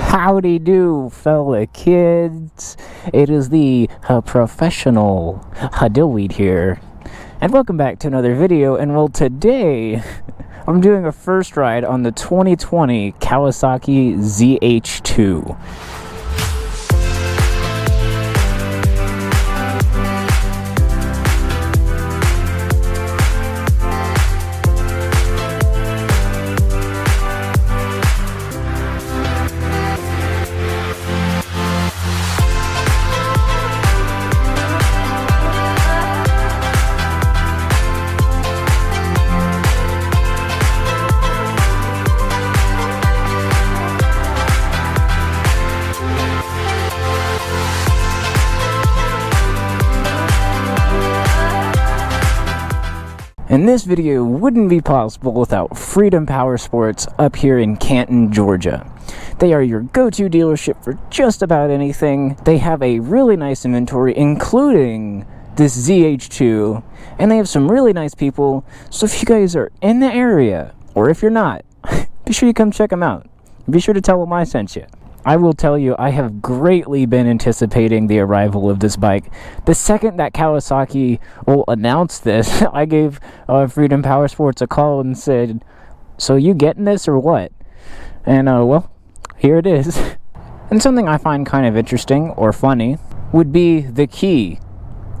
Howdy do, fella kids. It is the professional Dillweed here, and welcome back to another video. And well, today I'm doing a first ride on the 2020 Kawasaki Z-H2. And this video wouldn't be possible without Freedom Power Sports up here in Canton, Georgia. They are your go-to dealership for just about anything. They have a really nice inventory, including this Z-H2, and they have some really nice people. So if you guys are in the area, or if you're not, be sure you come check them out. Be sure to tell them I sent you. I will tell you, I have greatly been anticipating the arrival of this bike. The second that Kawasaki will announce this, I gave Freedom Power Sports a call and said, "So you getting this or what?" And well, here it is. And something I find kind of interesting or funny would be the key.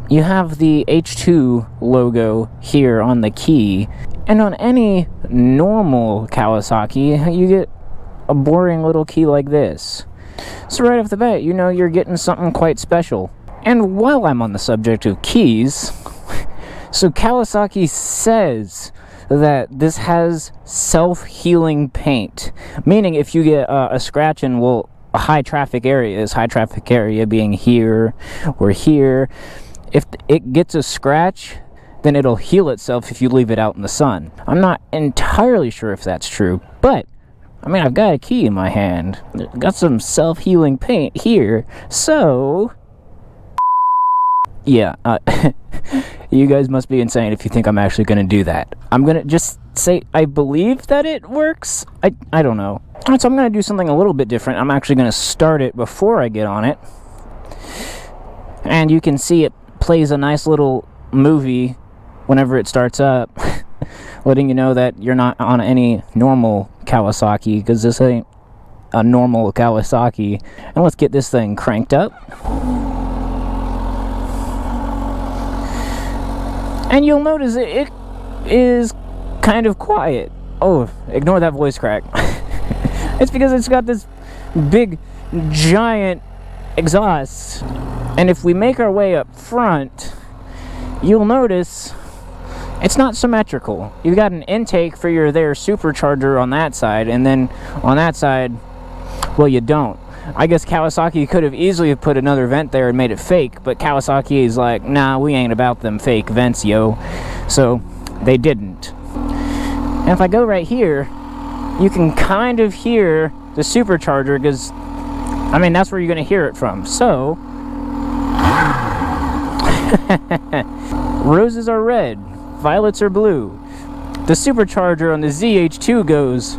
You have the H2 logo here on the key, and on any normal Kawasaki, you get a boring little key like this. So right off the bat, you know you're getting something quite special. And while I'm on the subject of keys, so Kawasaki says that this has self-healing paint, meaning if you get a scratch in, well, a high traffic area being here or here, if it gets a scratch, then it'll heal itself if you leave it out in the sun. I'm not entirely sure if that's true, but I mean, I've got a key in my hand. Got some self-healing paint here, so yeah, you guys must be insane if you think I'm actually going to do that. I'm going to just say I believe that it works. I don't know. So I'm going to do something a little bit different. I'm actually going to start it before I get on it. And you can see it plays a nice little movie whenever it starts up, letting you know that you're not on any normal Kawasaki, because this ain't a normal Kawasaki. And let's get this thing cranked up. And you'll notice it is kind of quiet. Oh, ignore that voice crack. It's because it's got this big, giant exhaust. And if we make our way up front, you'll notice it's not symmetrical. You've got an intake for your supercharger on that side, and then on that side, well, you don't. I guess Kawasaki could have easily put another vent there and made it fake, but Kawasaki is like, nah, we ain't about them fake vents, yo. So they didn't. And if I go right here, you can kind of hear the supercharger, because I mean, that's where you're going to hear it from. So roses are red, violets are blue. The supercharger on the Z-H2 goes.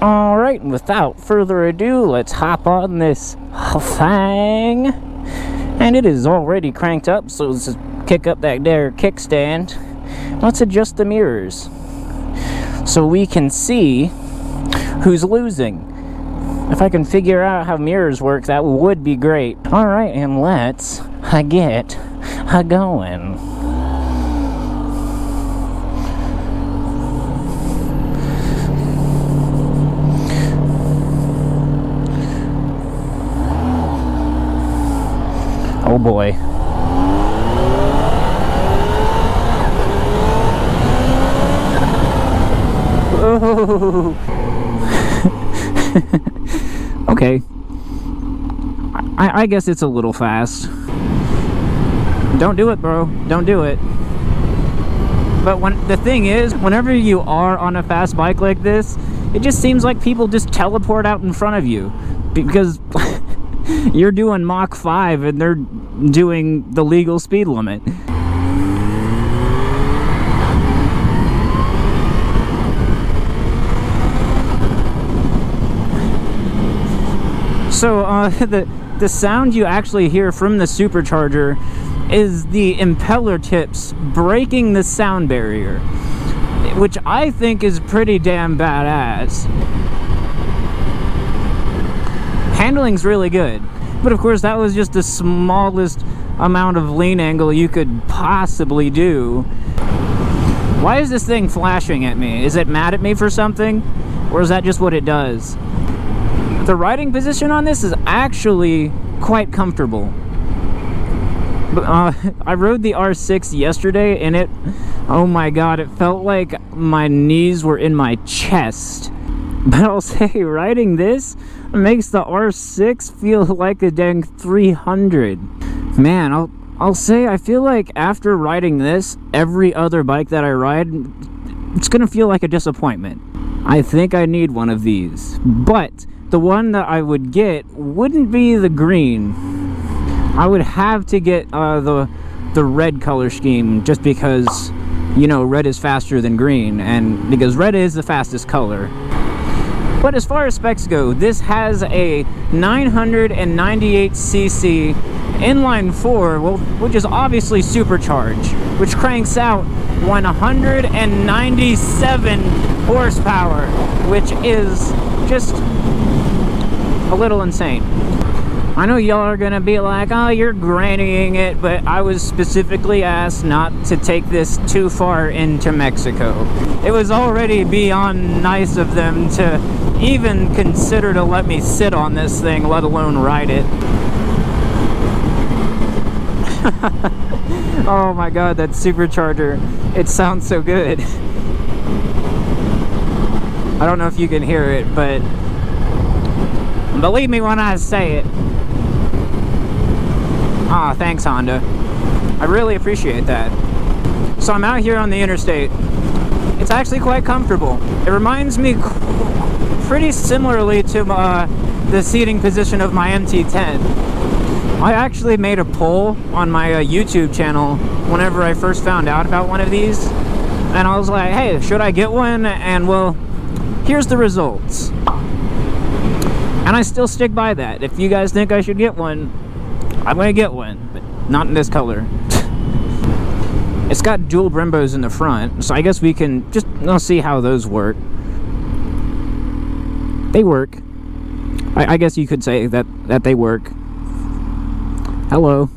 Alright, and without further ado, let's hop on this thing. And it is already cranked up, so let's just kick up that there kickstand. Let's adjust the mirrors so we can see who's losing. If I can figure out how mirrors work, that would be great. Alright, and let's get going. Oh boy. Oh. Okay. I guess it's a little fast. Don't do it, bro. Don't do it. But the thing is, whenever you are on a fast bike like this, it just seems like people just teleport out in front of you. Because you're doing Mach 5 and they're doing the legal speed limit. So the sound you actually hear from the supercharger is the impeller tips breaking the sound barrier, which I think is pretty damn badass. Handling's really good, but of course that was just the smallest amount of lean angle you could possibly do. Why is this thing flashing at me? Is it mad at me for something? Or is that just what it does? The riding position on this is actually quite comfortable. I rode the R6 yesterday and oh my god, it felt like my knees were in my chest. But I'll say, riding this makes the R6 feel like a dang 300. Man, I'll say I feel like after riding this, every other bike that I ride, it's gonna feel like a disappointment. I think I need one of these, but the one that I would get wouldn't be the green. I would have to get the red color scheme, just because, you know, red is faster than green, and because red is the fastest color. But as far as specs go, this has a 998cc inline 4, well, which is obviously supercharged, which cranks out 197 horsepower, which is just a little insane. I know y'all are gonna be like, oh, you're grannying it, but I was specifically asked not to take this too far into Mexico. It was already beyond nice of them to even consider to let me sit on this thing, let alone ride it. Oh my god, that supercharger, it sounds so good. I don't know if you can hear it, but believe me when I say it. Ah, thanks, Honda. I really appreciate that. So I'm out here on the interstate. It's actually quite comfortable. It reminds me pretty similarly to the seating position of my MT-10. I actually made a poll on my YouTube channel whenever I first found out about one of these. And I was like, hey, should I get one? And well, here's the results. And I still stick by that. If you guys think I should get one, I'm gonna get one, but not in this color. It's got dual Brembos in the front, so I guess we can just see how those work. They work. I guess you could say that they work. Hello.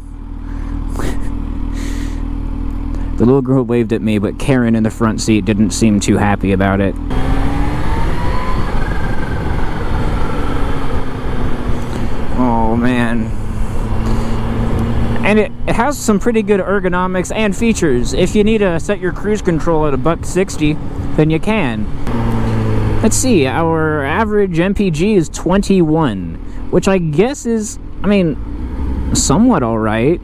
The little girl waved at me, but Karen in the front seat didn't seem too happy about it. Oh man. And it has some pretty good ergonomics and features. If you need to set your cruise control at $160, then you can. Let's see, our average MPG is 21, which I guess is, I mean, somewhat alright.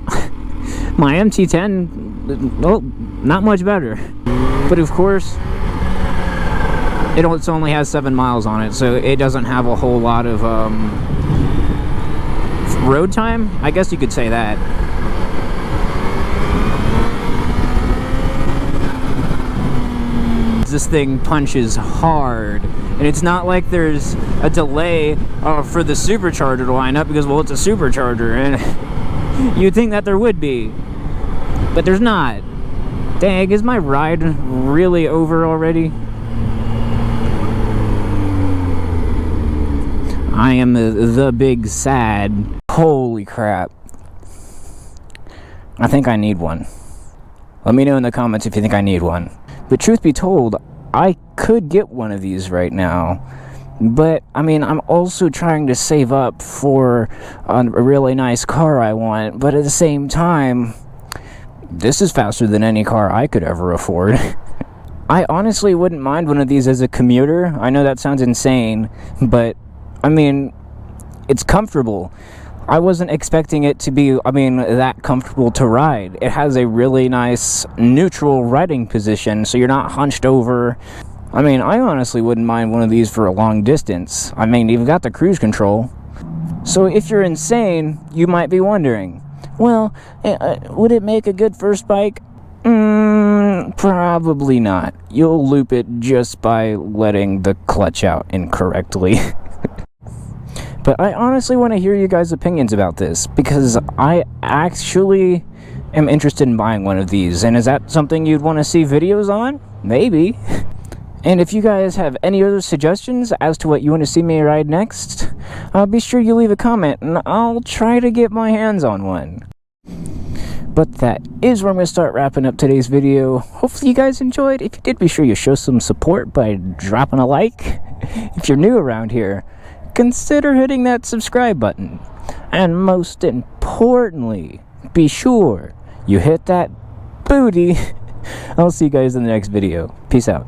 My MT-10, well, not much better. But of course, it only has 7 miles on it, so it doesn't have a whole lot of road time, I guess you could say that. This thing punches hard, and it's not like there's a delay for the supercharger to line up, because, well, it's a supercharger, and you'd think that there would be, but there's not. Dang, is my ride really over already? I am the big sad. Holy crap. I think I need one. Let me know in the comments if you think I need one. But truth be told, I could get one of these right now. But, I mean, I'm also trying to save up for a really nice car I want. But at the same time, this is faster than any car I could ever afford. I honestly wouldn't mind one of these as a commuter. I know that sounds insane, but, I mean, it's comfortable. I wasn't expecting it to be, that comfortable to ride. It has a really nice neutral riding position, so you're not hunched over. I honestly wouldn't mind one of these for a long distance. You've got the cruise control. So if you're insane, you might be wondering, well, would it make a good first bike? Probably not. You'll loop it just by letting the clutch out incorrectly. But I honestly want to hear you guys' opinions about this, because I actually am interested in buying one of these. And is that something you'd want to see videos on? Maybe. And if you guys have any other suggestions as to what you want to see me ride next, be sure you leave a comment and I'll try to get my hands on one. But that is where I'm going to start wrapping up today's video. Hopefully you guys enjoyed. If you did, be sure you show some support by dropping a like. If you're new around here, consider hitting that subscribe button. And most importantly, be sure you hit that booty. I'll see you guys in the next video. Peace out.